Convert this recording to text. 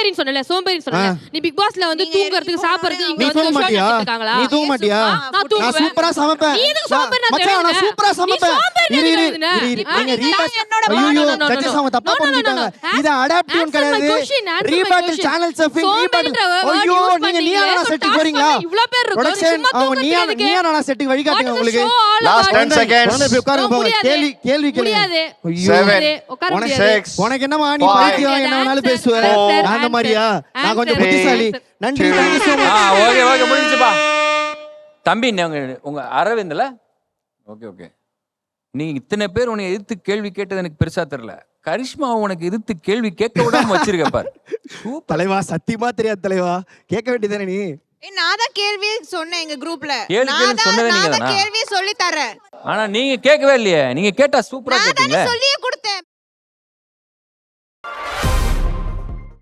சோம்பேறின்னு சொன்னல நீ பிக் பாஸ்ல வந்து தூங்குறதுக்கு சாப்பிடுறதுக்கு இங்க வந்து தூங்க மாட்டியா நீ தூங்க மாட்டியா நான் சூப்பரா சமைப்பேன் நீ எதுக்கு சோம்பேறி மச்சான் நான் சூப்பரா சமைப்பேன் நீங்க ஐயோ ஜட்ஜஸ் அவங்க தப்பா பண்ணிட்டாங்க இது அடாப்டிவ் கிடையாது ரீபேட்டில் சேனல் சர்ஃபிங் ரீபேட்டில் ஐயோ நீங்க நான் செட்டுக்கு போறீங்களா இவ்ளோ பேர் ப்ரொடக்ஷன் அவங்க நான் செட்டுக்கு வழி காட்டுங்க உங்களுக்கு லாஸ்ட் 10 செகண்ட்ஸ் உடனே போய் உட்காருங்க போங்க கேள்வி முடியாது உட்கார முடியாது உனக்கு என்னமா நீ பைத்தியம் என்ன வேணாலும் பேசுவ நான் அந்த மாதிரியா நான் கொஞ்சம் புத்திசாலி நன்றி thank you so much okay முடிஞ்சுப்பா தம்பி உங்க அரவிந்த்ல ஓகே நீங்க இத்தனை பேர் உன்னை எதிர்த்து கேள்வி கேட்டது எனக்கு பெருசா தெரியல கரிஷ்மா உனக்கு எதிர்த்து கேள்வி கேட்க விடாம வச்சிருக்க பாரு தலைவா சத்தியமா தெரியாது தலைவா கேட்க வேண்டியதானே நீ நான் தான் கேள்வி சொன்னேன் எங்க குரூப்ல நான் தான் கேள்வி சொல்லி தரேன் ஆனா நீங்க கேட்கவே இல்லையே நீங்க கேட்டா சூப்பரா கேட்டீங்க சொல்லியே கொடுத்தேன்